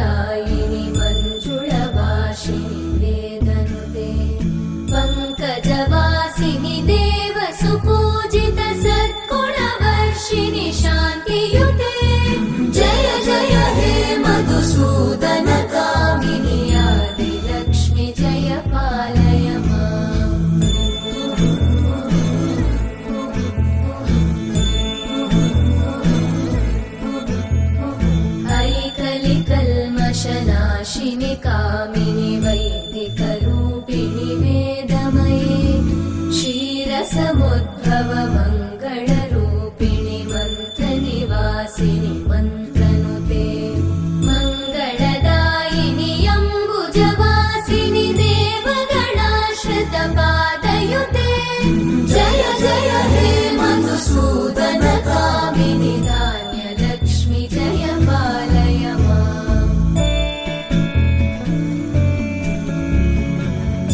सत्कतिदायिनि मञ्जुळवासिनि वेदनुते पङ्कजवासिनि देवसुपूजित सद्गुणवर्षिणि शान्तियुते जय जय हे मधुसूदन कामिनि आदिलक्ष्मि जय पालय माम् ऐकलिकल्मषनाशिनि कामिनि वैदिकरूपिणि वेदमये क्षीरसमुद्भव मङ्गलरूपिणि मन्त्रनिवासिनि मन्त्रनुते मङ्गलदायिनि अम्बुजवासिनि देवगणाश्रितपादयुते जय जय हे मधुसूदन कामिनि धान्यलक्ष्मि जय पालय माम्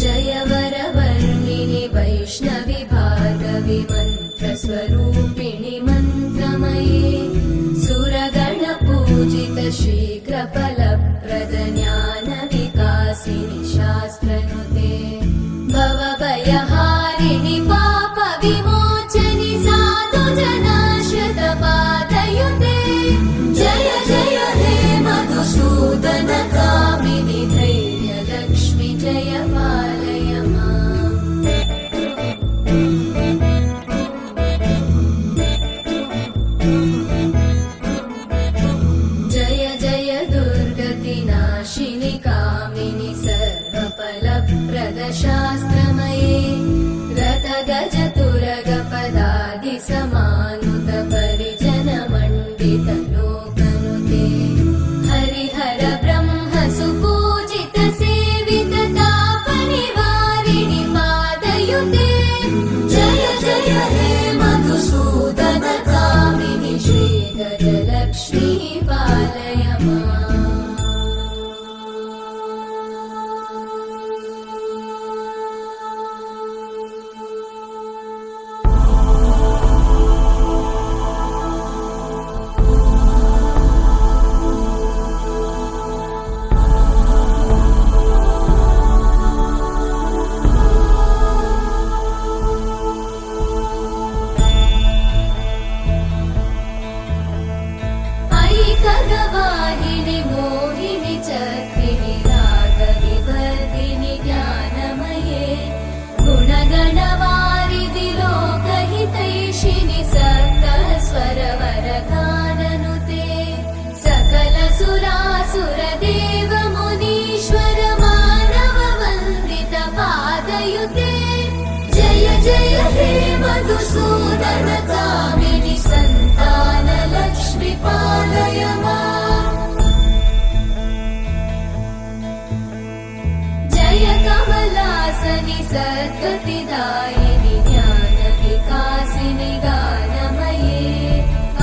जय वरवर्णिनि वैष्णवि भार्गवि मन्त्रस्वरूपिणि मन्त्रमये सुरगणपूजित शीघ्रफलप्रद ज्ञानविकासिनि शास्त्रनुते भवभयहारिणि पापविमोचनि साधुजनाश्रितपादयुते जय जय हे मधुसूदन कामिनि धैर्यलक्ष्मि जय पालय माम् जय जय दुर्गतिनाशिनि कामिनि सर्वफलप्रद शास्त्रमये रथगजतुरगपदादिसमानुत परिजनमण्डित लोकनुते हरिहर ब्रह्म सुपूजित सेवित तापनिवारिणि पादयुते जय जय हे मधुसूदन कामिनि श्रीगजलक्ष्मी पालय माम् ऐकगवाहिनि मोहिनि चक्रिणि रागविवर्धिनि ज्ञानमये गुणगणवारिधि लोकहितैषिणि सप्तस्वरवरगाननुते सकलसुरासुरदेव मुनीश्वर मानववन्दित पादयुते जय जय हे मधुसूदन कामिनि सन्तानलक्ष्मि पालय माम् जय कमलासनि सद्गतिदायिनि ज्ञानविकासिनि गानमये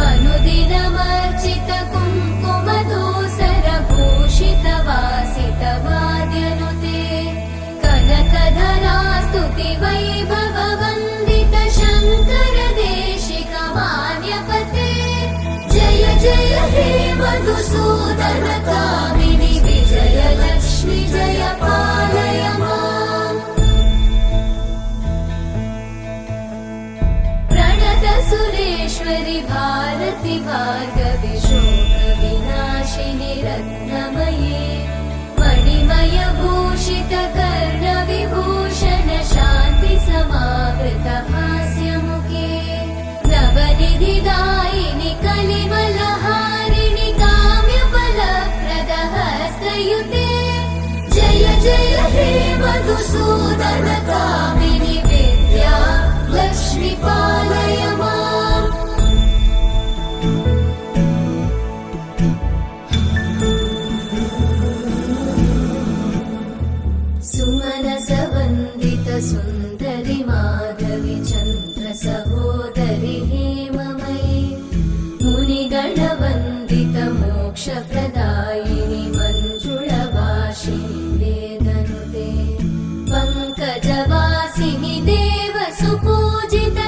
अनुदिनमर्चित कुङ्कुमधूसरभूषित वासित वाद्यनुते कनकधरा स्तुति वैभव वन्दित शङ्कर देशिक मान्यपते जय जय हे मधुसूदन कामिनि विजयलक्ष्मि जय पालय माम् प्रणत सुरेश्वरि भारति भार्गवि शोकविनाशिनि रत्नमये मणिमय भूषित कर्णविभूषण शान्ति समावृत हास्यमुखे नवनिधिदायिनि कलिमलहारिणि काम्यफलप्रद हस्तयुते जय जय हे मधुसूदन कामिनि विद्या लक्ष्मि पालय माम् सुमनसवन्दित सुन्दरि माधवि चन्द्र सहोदरि हेममयि मुनिगणवन्दित मोक्षप्रदायिनि मञ्जुळवासिनि वेदनुते पङ्कजवासिनि देवसुपूजित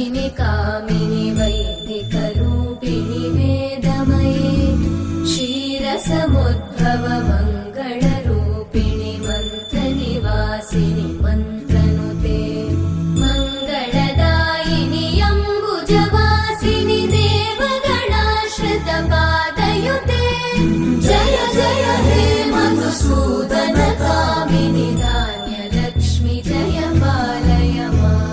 नाशिनि कामिनि वैदिकरूपिणि वेदमये क्षीरसमुद्भव मङ्गलरूपिणि मन्त्रनिवासिनि मन्त्रनुते मङ्गलदायिनि अम्बुजवासिनि देवगणाश्रितपादयुते जय जय हे मधुसूदन कामिनि धान्यलक्ष्मि जय पालय माम्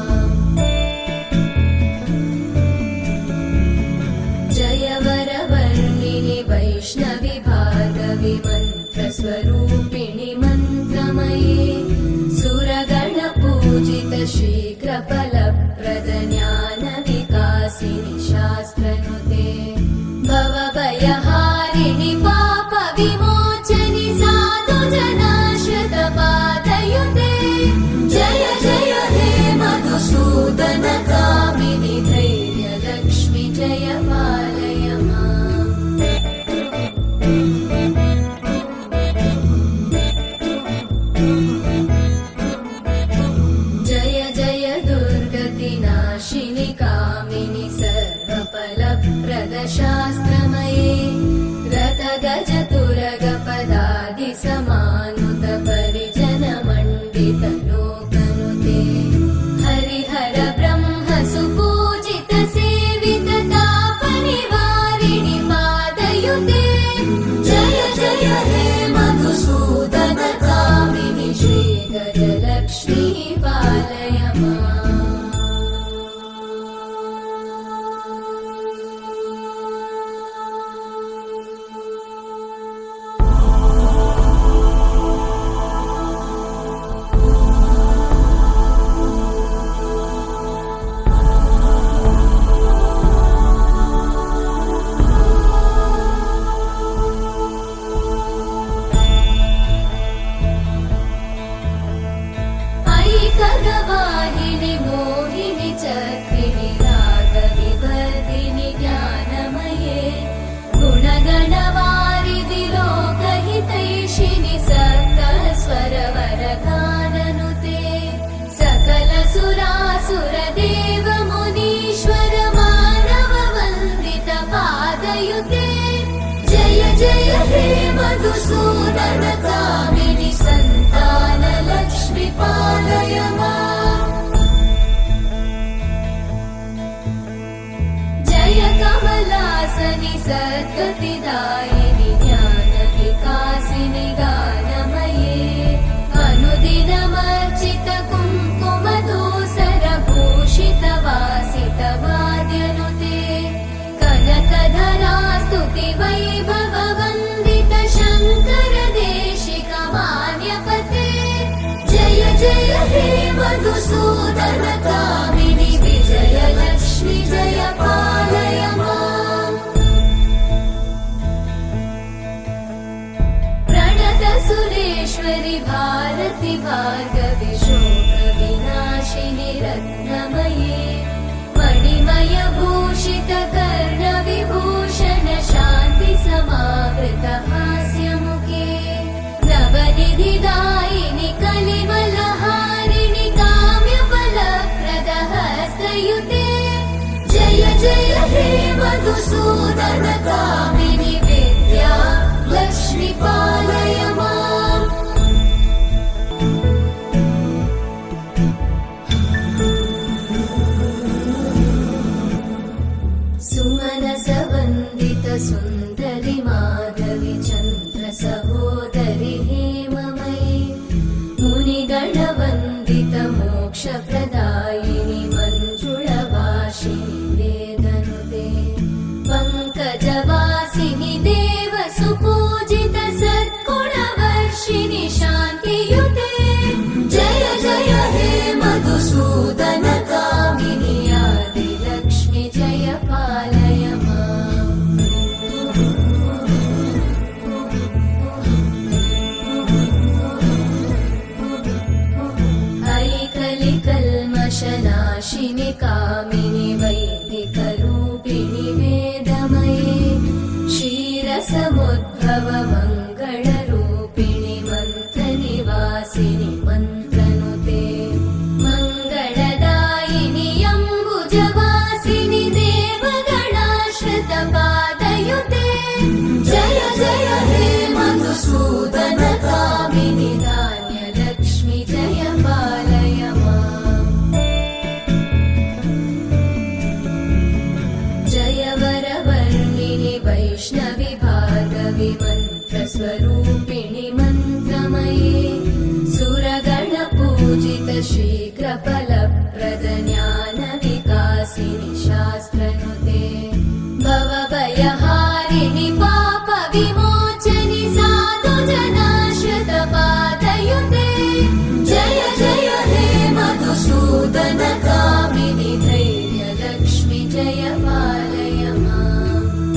जय वरवर्णिनि वैष्णवि भार्गवि मन्त्रस्वरूपिणि मन्त्रमये सुरगणपूजित शीघ्रफलप्रद ज्ञानविकासिनि शास्त्रनुते भवभयहारिणि पापविमोचनि साधुजनाश्रितपादयुते जय जय हे मधुसूदन कामिनि धैर्यलक्ष्मि जय पालय माम् जय जय दुर्गतिनाशिनि कामिनि सर्वफलप्रद शास्त्रमये रथगजतुरगपदादिसमानुत परिजनमण्डित लोकनुते हरिहर ब्रह्म सुपूजित सेवित तापनिवारिणि पादयुते जय जय हे मधुसूदन कामिनि श्रीगजलक्ष्मी पालय माम् ऐकगवाहिनि मोहिनि चक्रिणि रागविवर्धिनि ज्ञानमये गुणगणवारिधि लोकहितैषिणि सप्तस्वरवरगाननुते सकल सुरासुरदेव मुनीश्वर मानव वन्दित पादयुते जय जय हे मधुसूदन कामिनि सन्तान लक्ष्मि पालय माम् जय कमलासनि सद्गतिदायिनि ज्ञानविकासिनि गानमये अनुदिनमर्चित कुङ्कुमधूसरभूषित वासित वाद्यनुते कनकधरा स्तुति वैभव वन्दित शङ्कर देशिक मान्यपते जय जय हे मधुसूदन कामिनि विजयलक्ष्मि जय पालय माम् प्रणत सुरेश्वरि भारति भार्गवि शोकविनाशिनि रत्नमये मणिमय भूषित कर्णविभूषण शान्ति समावृत हास्यमुखे नवनिधिदायिनि कलिमलहारिणि काम्यफलप्रद हस्तयुते जय जय हे मधुसूदन कामिनि विद्या लक्ष्मि पालय माम् सुमनसवन्दित सुन्दरि माधवि चन्द्र सहोदरि हेममयि मुनिगणवन्दित मोक्षप्रदायिनि मञ्जुळवासिनि वेदनुते पङ्कजवासिनि देव सुपूजित सद्गुणवर्षिणि शान्तियुते जय जय हे मधुसूदन कामिनि आदिलक्ष्मि जय पालय माम् सन्तानलक्ष्मिजयपालयमानन्दवासिनि शास्त्रनुते भवभयहारिणि पापविमोचनि साधुजनाश्रितपादयुते जय जय हे मधुसूदनकामिनि धैर्यलक्ष्मि जय पालय माम्।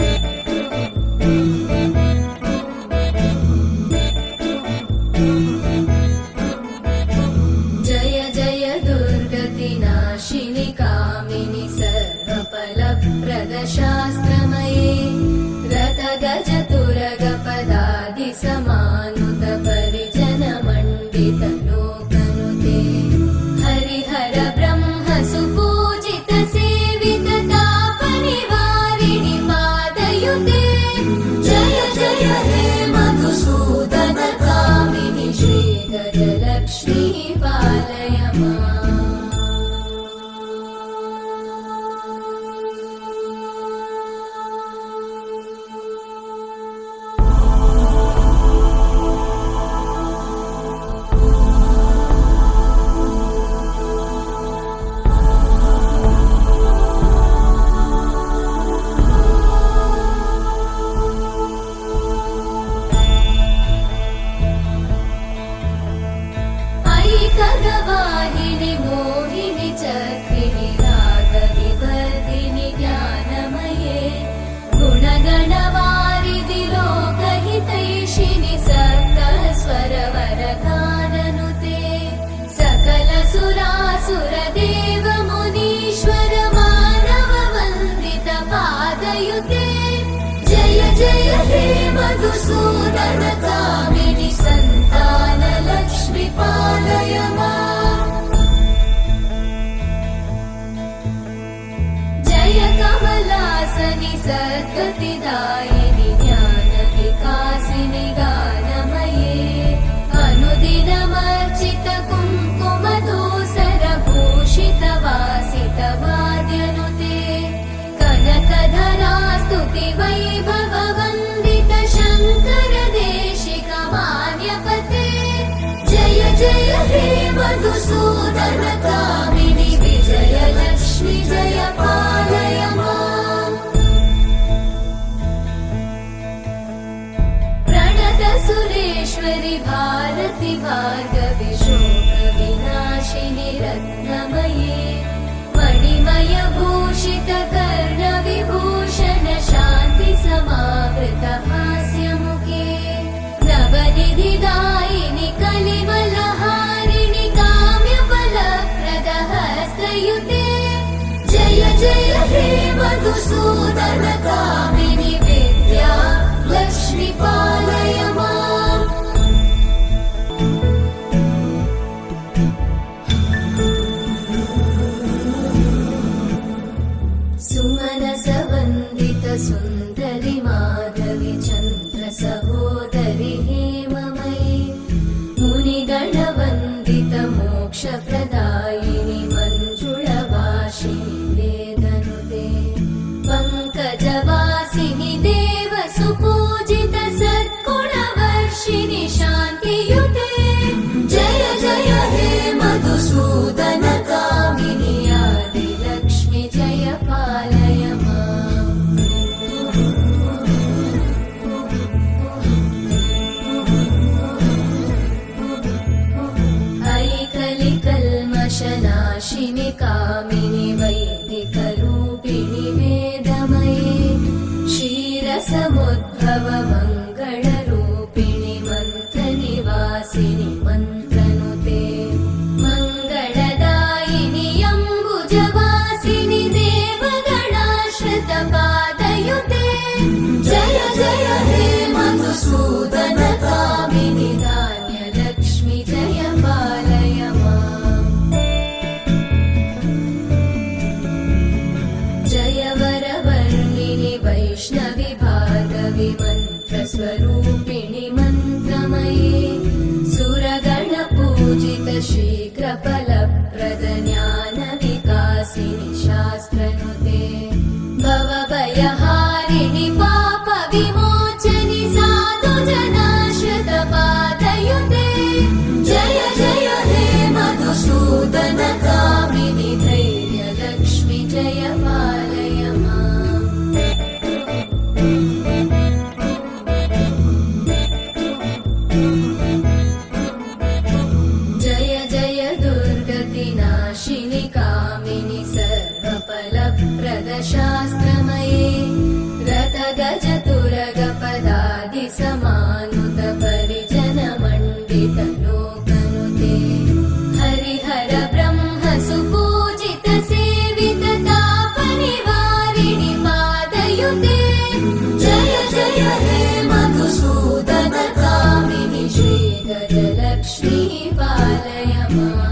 जय जय दुर्गतिनाशिनि कामिनि सर्वफलप्रदशास्त्रमये रथगजतुरगपदादिसमानुत परिजनमण्डितलोकनुते हरिहर ब्रह्म सुपूजित सेवित तापनिवारिणि पादयुते जय जय हे मधुसूदन कामिनि श्रीगजलक्ष्मी पालय माम्। ऐकगवाहिनि मोहिनि चक्रिणि रागविवर्धिनि ज्ञानमये गुणगणवारिधि लोकहितैषिणि सप्तस्वरवरगाननुते सकलसुरासुरदेव मुनीश्वर मानव वन्दित पादयुते जय जय हे मधुसूदन कामिनि सन्तानलक्ष्मि पालय माम्। जय कमलासनि सद्गतिदायिनि ज्ञानविकासिनि गानमये अनुदिनमर्चित कुङ्कुमधूसरभूषित वासित वाद्यनुते कनकधरा स्तुति वैभव वन्दित शङ्कर देशिक मान्यपते जय जय हे मधुसूदन कामिनि विजयलक्ष्मि जय पालय माम्। प्रणत सुरेश्वरि भारति भार्गवि शोकविनाशिनि रत्नमये मणिमय भूषित कर्णविभूषण शान्ति समावृत हास्यमुखे नवनिधिदायिनि कलिवलहारिणि काम्यफलप्रद हस्तयुते जय जय हे मधुसूदन कामिनि विद्या लक्ष्मि पालय माम्। सुमनसवन्दित सुन्दरि माधवि चन्द्र सहोदरि हेममयि मुनिगणवन्दित मोक्षप्रदायिनि मञ्जुळवासिनि वेदनुते पङ्कजवासिनि देव सुपूजित सद्गुणवर्षिणि शान्तियुते जय जय हे मधुसूदन कामिनि आदिलक्ष्मि जय पालय माम्। ऐकलिकल्मषनाशिनि कामिनि वैदिकरूपिणि वेदमये क्षीरसमुद्भव मङ्गलरूपिणि मन्त्रनिवासिनि मन्त्रनुते मङ्गलदायिनि अम्बुजवासिनि देवगणाश्रित पादयुते जय जय हे मधुसूदन कामिनि धान्यलक्ष्मि जय पालय माम्। जय वरवर्णिनि वैष्णवि भार्गवि मन्त्रस्वरूपिणि मन्त्रमये सुरगणपूजित शीघ्रफलप्रद ज्ञानविकासिनि शास्त्रनुते भवभयहारिणि पापविमोचनि साधुजनाश्रित पादयुते जय जय हे मधुसूदन कामिनि धैर्यलक्ष्मि जय पालय माम् जय जय दुर्गतिनाशिनि कामिनि सर्वफलप्रदशास्त्रमये रथगजतुरगपदादिसमानुत परिजनमण्डितलोकनुते हरिहर ब्रह्म सुपूजित सेवित तापनिवारिणि पादयुते जय जय हे मधुसूदन कामिनि श्रीगजलक्ष्मी पालय माम्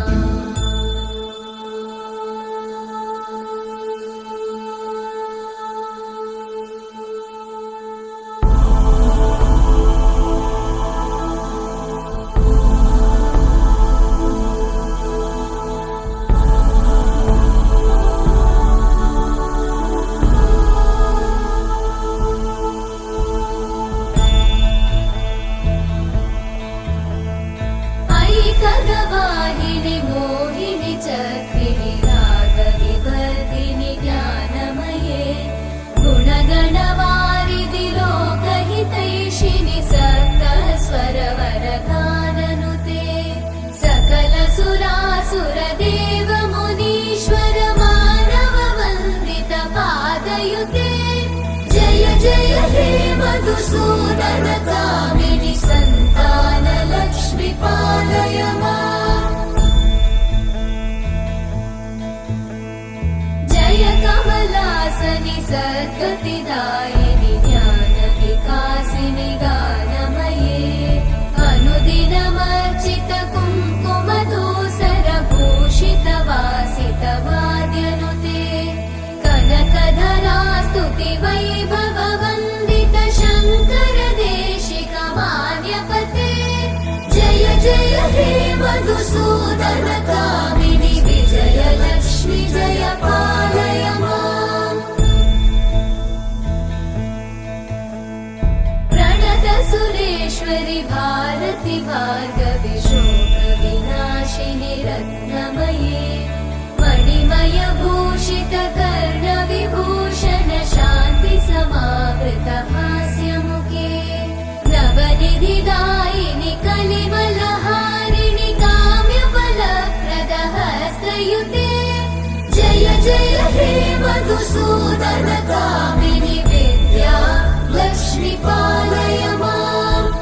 ऐकगवाहिनि मोहिनि चक्रिणि रागविवर्धिनि ज्ञानमये गुणगणवारिधि लोकहितैषिणि सप्तस्वरवरगाननुते सकलसुरासुरदेव मुनीश्वर मानववन्दित पादयुते जय जय हे मधुसूदन कामिनि सन्तान लक्ष्मी पालय माम् जय कमलासनि सद्गतिदायिनि ज्ञानविकासिनि गानमये अनुदिनमर्चित कुङ्कुमधूसरभूषित वासित वाद्यनुते कनकधरा स्तुति वैभव वन्दित शङ्कर देशिक मान्यपते जय जय हे मधुसूदन कामिनि विजय लक्ष्मी जय पालय माम् प्रणत सुरेश्वरि भारति भार्गवि शोक विनाशिनि रत्नमये मणिमय भूषित कर्ण विभूषण शान्ति समावृत हास्यमुखे नवनिधिदायिनि कलिमलहारिणि काम्यफलप्रद हस्तयुते जय जय हे मधुसूदन कामिनि विद्या लक्ष्मी पालय माम्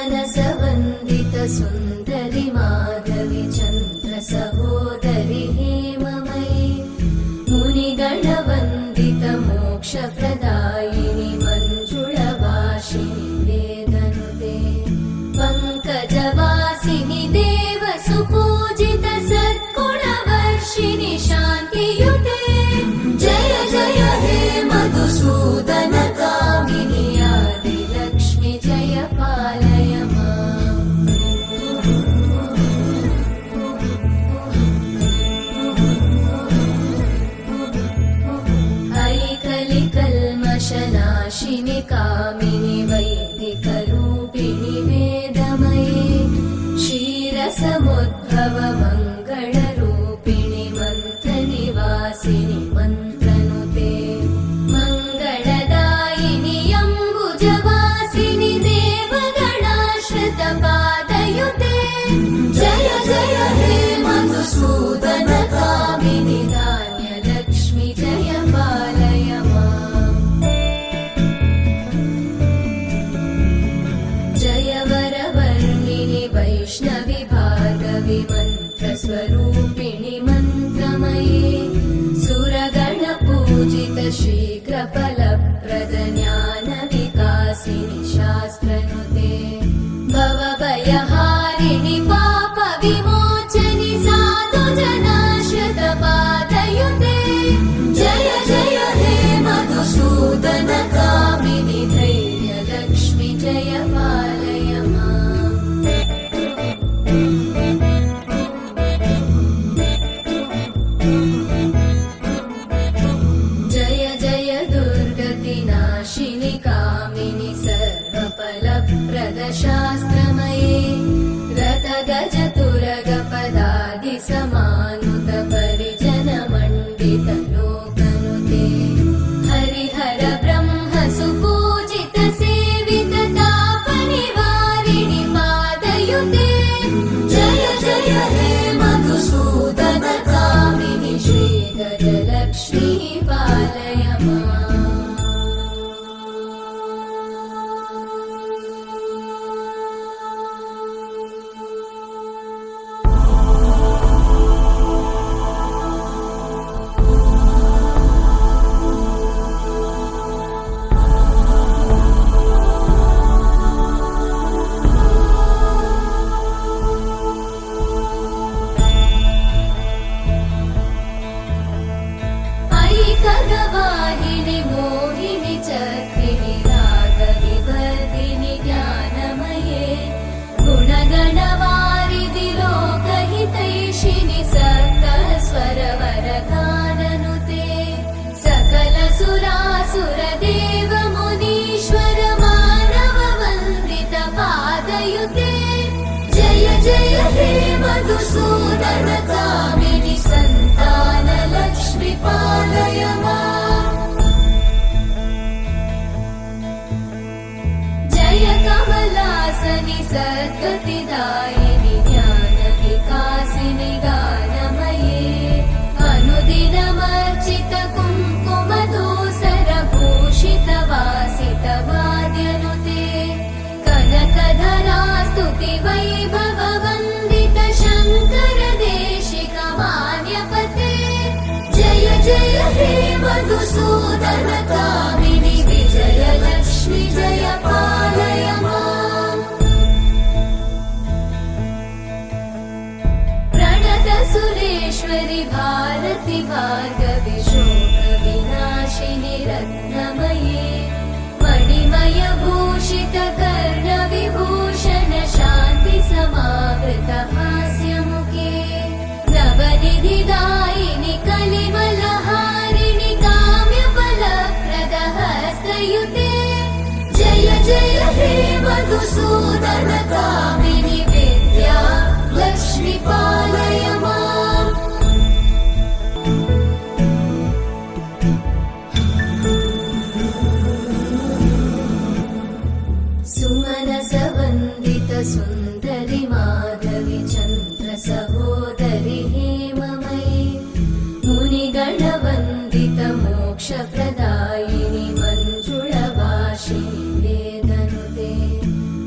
सुमनसवन्दित सुन्दरि माधवि चन्द्र सहोदरि हेममयि मुनिगणवन्दित मोक्षप्रदायिनि मञ्जुळवासिनि वेदनुते पङ्कजवासिनि देव सुपूजित सद्गुणवर्षिणि शान्तियुते जय जय हे मधुसूदन कामिनि आदिलक्ष्मी जय पालय माम् ऐकलिकल्मषनाशिनि कामिनि वैदिकरूपिणि वेदमये क्षीरसमुद्भव मङ्गलरूपिणि मन्त्रनिवासिनि मन्त्रनुते मङ्गलदायिनि अम्बुजवासिनि देवगणाश्रित पादयुते जय जय हे मधुसूदन कामिनि धान्यलक्ष्मी जय पालय माम् जय वरवर्णिनि वैष्णवि भार्गवि मन्त्रस्वरूपिणि मन्त्रमये सुरगणपूजित शीघ्रफलप्रद ज्ञानविकासिनि शास्त्रनुते भवभयहारिणि पापविमोचनि साधुजनाश्रित पादयुते जय जय हे मधुसूदन कामिनि धैर्यलक्ष्मी जय पालय माम् पादयुते जय जय हे मधुसूदन कामिनि सन्तान लक्ष्मी पालय माम् जय कमलासनि सद्गतिदायिनि ज्ञान विकासिनि गानमये अनुदिनमर्चित कुङ्कुमधूसर भूषित वासित वाद्यनुते कनकधरा स्तुति वैभव वन्दित शङ्कर देशिक मान्यपते जय जय हे मधुसूदन कामिनि विजय लक्ष्मी जय पालय माम् प्रणत सुरेश्वरि भारति भार्गवि शोक विनाशिनि रत्नमये मणिमय भूषित कर्ण विभूषण शान्ति समावृत हास्यमुखे नवनिधिदायिनि कलिमलहारिणि काम्यफलप्रद हस्तयुते जय जय हे मधुसूदन कामिनि विद्या लक्ष्मी पालय माम् सुमनसवन्दित सुन्दरि माधवि चन्द्र सहोदरि हेममयि मुनिगणवन्दित मोक्षप्रदायिनि मञ्जुळभाषिणि वेदनुते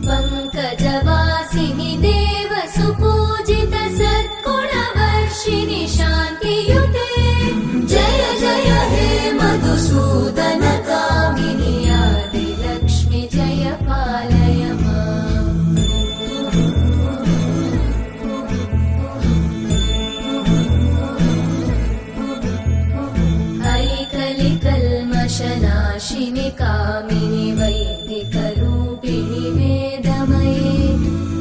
पङ्कजवासिनि देव सुपूजित सद्गुणवर्षिणि शान्तियुते जय जय हे मधुसूदन कामिनि आदिलक्ष्मि जय पालय माम् ऐकलिकल्मषनाशिनि कामिनि वैदिकरूपिणि वेदमये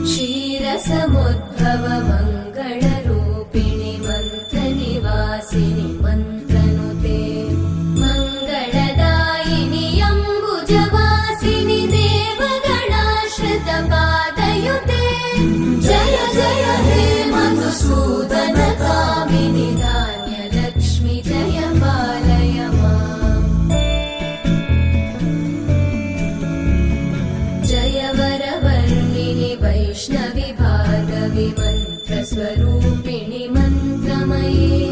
क्षीरसमुद्भव मङ्गलरूपिणि मन्त्रनिवासिनि मन्त्रनुते मङ्गलदायिनि अम्बुजवासिनि देवगणाश्रित पादयुते जय जय हे मधुसूदन कामिनि धान्यलक्ष्मि जय पालय माम् जय वरवर्णिनि वैष्णवि भार्गवि मन्त्रस्वरूपिणि मन्त्रमये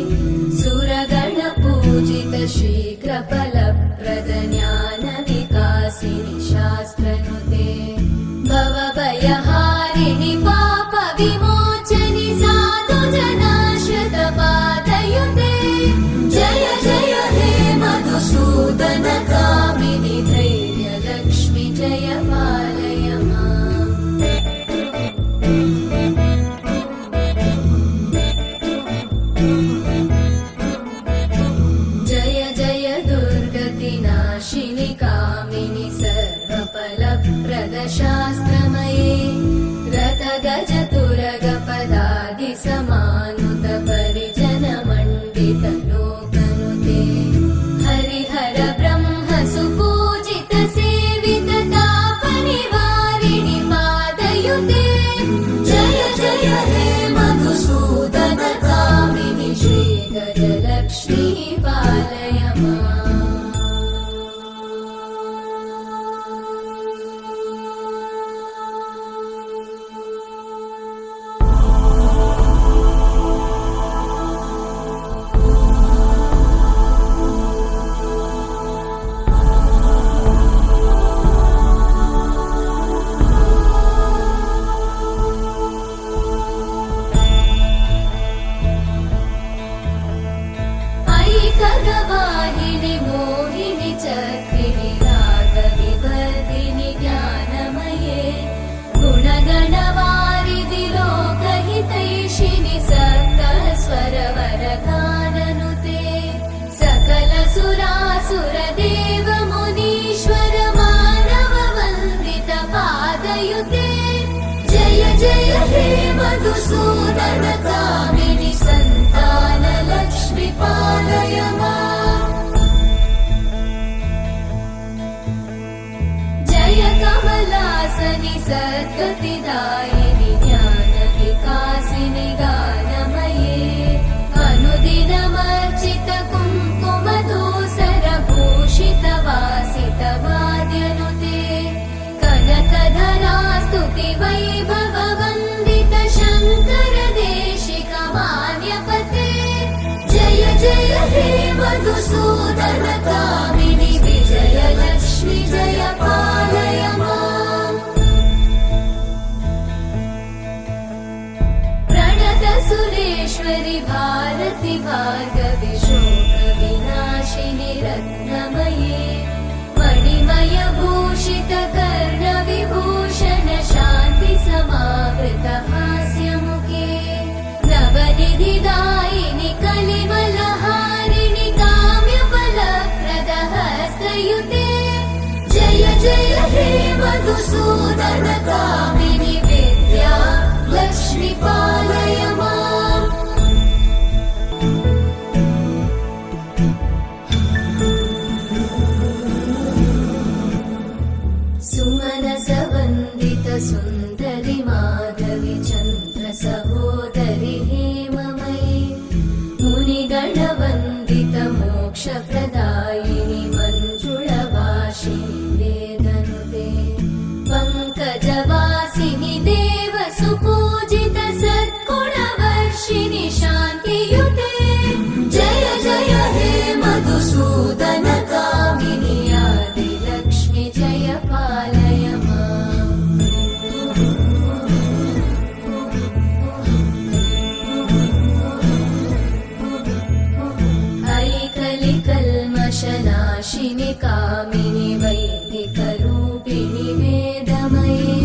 सुरगणपूजित शीघ्रफलप्रद ज्ञानविकासिनि शास्त्रनुते भवभयहारिणि पापविमोचनि साधुजनाश्रित पादयुते जय जय हे मधुसूदन कामिनि धैर्यलक्ष्मि जय पालय माम् जय जय दुर्गतिनाशिनि कामिनि सर्वफलप्रद शास्त्रमये रथगजतुरगपदादि समानुत परिजन मण्डित लोकनुते हरिहर ब्रह्म सुपूजित सेवित तापनिवारिणि पादयुते जय जय हे मधुसूदन कामिनि श्रीगजलक्ष्मी पालय माम् ऐकगवाहिनि मोहिनि चक्रिणि रागविवर्धिनि ज्ञानमये गुणगणवारिधि लोकहितैषिणि सप्तस्वरवरगाननुते सकलसुरासुर देव मुनीश्वर मानव वन्दित पादयुते जय जय हे मधुसूदन कामिनि सन्तान लक्ष्मी पालय माम् जय कमलास वासनि सद्गतिदायिनि ज्ञानविकासिनि गानमये अनुदिनमर्चित कुङ्कुमधूसरभूषितवासितवाद्यनुते कनकधरा स्तुति वैभववन्दित शङ्कर देशिकमान्यपते जय जय हे मधुसूदन कामिनि विजयलक्ष्मि जय पालय माम् प्रणत सुरेश्वरि भारति भार्गवि शोकविनाशिनि रत्नमये मणिमय भूषित कर्णविभूषण शान्ति समावृत हास्यमुखे नवनिधिदायिनि कलिमलहारिणि काम्यफलप्रद हस्तयुते जय जय हे मधुसूदन कामिनि विद्या लक्ष्मि पालय माम् सुमनसवन्दित सुन्दरि माधवि चन्द्र सहोदरि हेममयि मुनिगणवन्दित मोक्षप्रदायिनि मञ्जुळवासिनि वेदनुते पङ्कजवासिनि देव सुपूजित सद्गुणवर्षिणि शान्तियुते जय जय हे मधुसूदन कामिनि आदिलक्ष्मि जय पालय माम् ऐकलिकल्मषनाशिनि कामिनि वैदिकरूपिणि वेदमये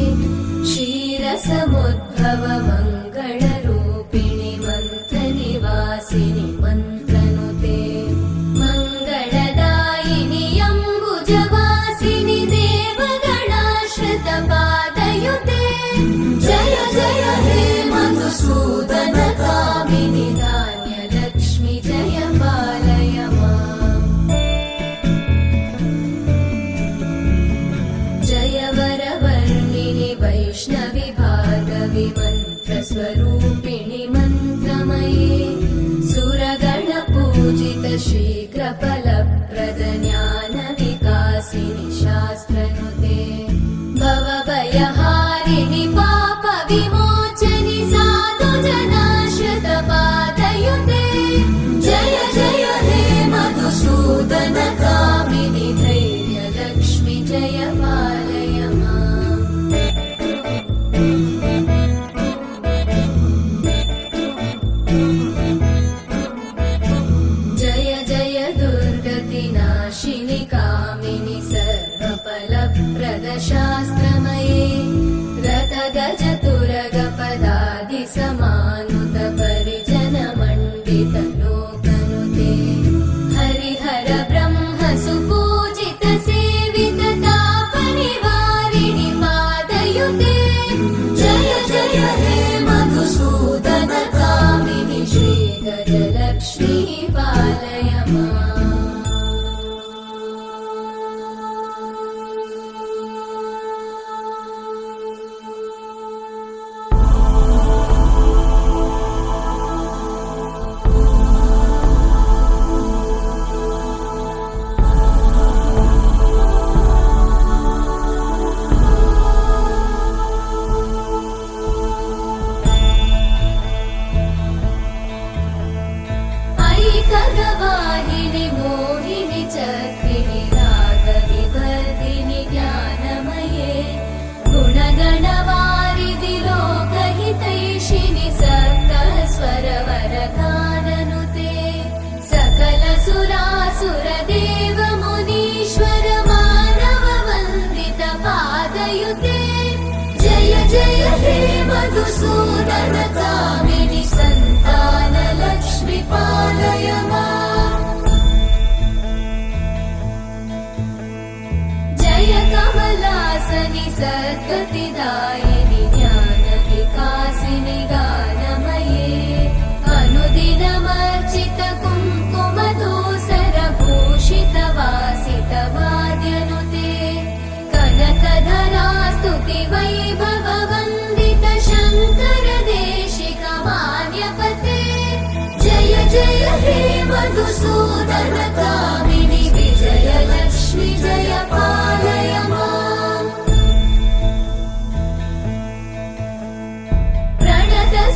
क्षीरसमुद्भव मङ्गलरूपिणि मन्त्रनिवासिनि मन्त्रनुते मङ्गलदायिनि अम्बुजवासिनि देवगणाश्रितपादयुते जय जय हे मधुसूदन कामिनि धान्यलक्ष्मि जय पालय माम् जय वरवर्णिनि वैष्णवि भार्गवि मन्त्रस्वरूपिणि मन्त्रमये सुरगणपूजित शीघ्रफलप्रद ज्ञानविकासिनि शास्त्रनुते भवभयहारिणि पापविमोचनि साधुजनाश्रितपादयुते जय जय हे मधुसूदन कामिनि धैर्यलक्ष्मि जय पालय माम् जय जय दुर्गतिनाशिनि कामिनि सर्वफलप्रद शास्त्रमये रथगजतुरग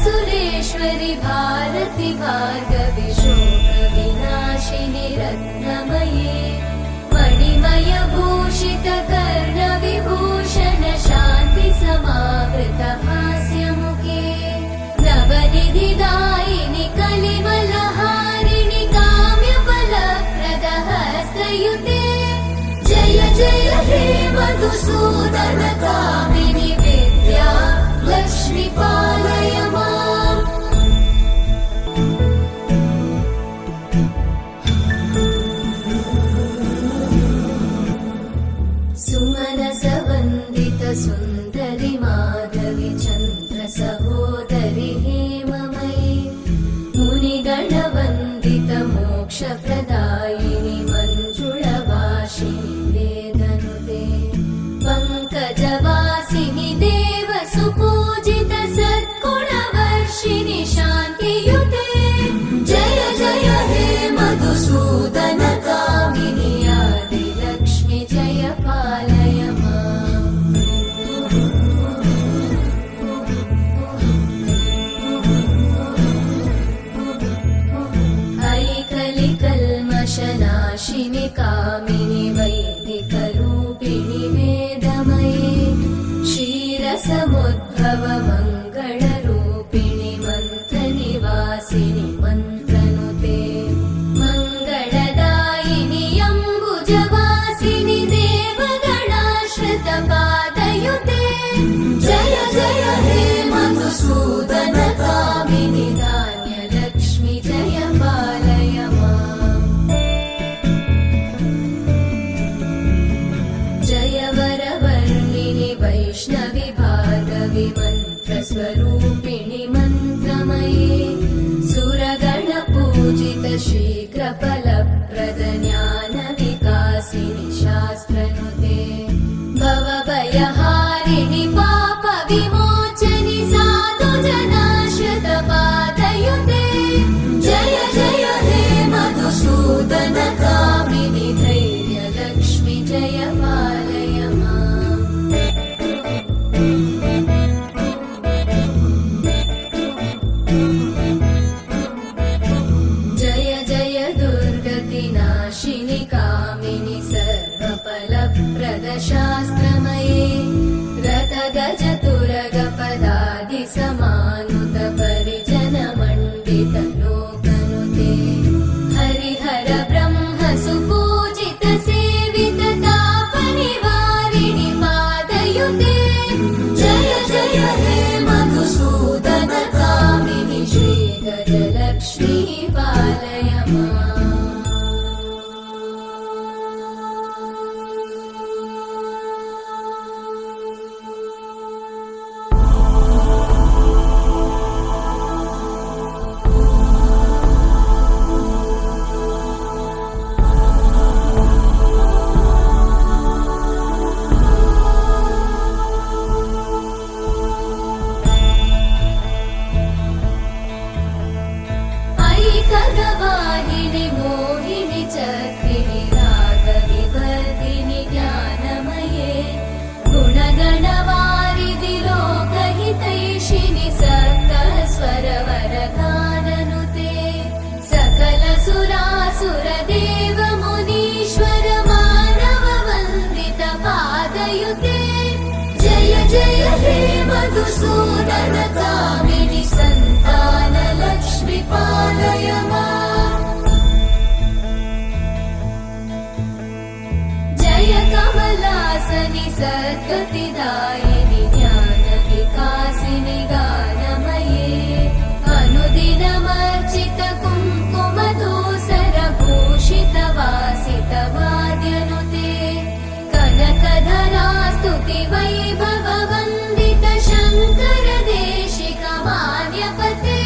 सुरेश्वरि भारति भार्गवि शोकविनाशिनि रत्नमये मणिमय भूषित कर्णविभूषण शान्ति समावृत हास्यमुखे नवनिधिदायिनि कलिमलहारिणि काम्यफलप्रद हस्तयुते जय जय हे मधुसूदन कामिनि विद्या लक्ष्मी पालय माम् सुमनसवन्दित सुन्दरि माधवि चन्द्र सहोदरि हेममयि मुनिगणवन्दित मोक्षप्रदायिनि मञ्जुळवासिनि वेदनुते पङ्कजवासिनि देव सुपूजित सद्गुणवर्षिणि शान्तियुते जय जय हे मधुसूदन कामिनि आदिलक्ष्मि जय पालय माम् ऐकलिकल्मषनाशिनि कामिनि वैदिकरूपिणि वेदमये क्षीरसमुद्भव मङ्गलरूपिणि मन्त्रनिवासिनि मन्त्रनुते मङ्गलदायिनि अम्बुजवासिनि देवगणाश्रित पादयुते जय जय हे मधुसूदन कामिनि धान्यलक्ष्मि जय पालय माम् जय वरवर्णिनि वैष्णवि भार्गवि मन्त्रस्वरूपिणि मन्त्रमये सुरगणपूजित शीघ्रफलप्रद ज्ञानविकासिनि शास्त्रनुते भवभयहारिणि पापविमोचनि साधुजनाश्रित पादयुते जय जय हे मधुसूदन कामिनि धैर्यलक्ष्मि जय पालय माम् जय जय दुर्गतिनाशिनि कामिनि सर्वफलप्रद शास्त्रमये रथगजतुरगपदादिसमानुत परिजनमण्डित लोकनुते हरिहर ब्रह्म सुपूजित सेवित तापनिवारिणि पादयुते जय जय हे मधुसूदन कामिनि श्रीगजलक्ष्मी पालय माम् ऐकगवाहिनि मोहिनि चक्रिणि रागविवर्धिनि ज्ञानमये गुणगणवारिधि लोकहितैषिणि सप्तस्वरवरगाननुते सकलसुरासुर देव मुनीश्वर मानव वन्दित पादयुते जय जय हे मधुसूदन कामिनि सन्तान लक्ष्मि पालय माम् जय कमलासनि सद्गतिदायिनि ज्ञानविकासिनि गानमये अनुदिनमर्चित कुङ्कुमधूसर भूषित वासित वाद्यनुते कनकधरा स्तुति वैभव वन्दित शङ्कर देशिक मान्यपते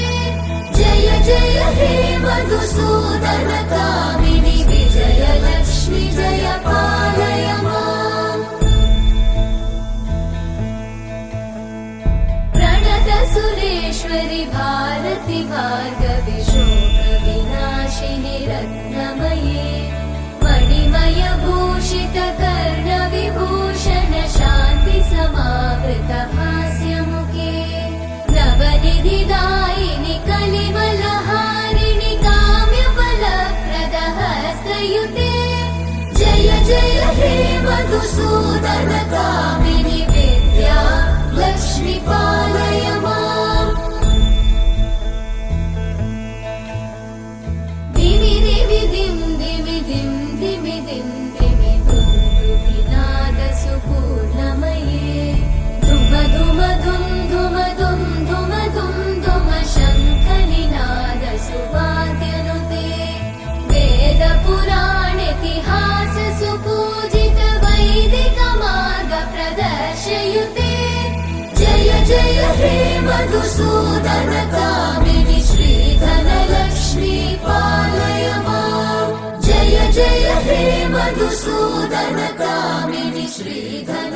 जय जय हे मधुसूदन कामिनि विजयलक्ष्मि जय पालय माम् प्रणत सुरेश्वरि भारति भार्गवि शोकविनाशिनि रत्नमये मणिमय भूषित कर्णविभूषण शान्ति समावृत हास्यमुखे नवनिधिदा मधुसूदन कामिनि श्रीधनलक्ष्मी पालय माम् जय जय हे मधुसूदन कामिनि श्रीधन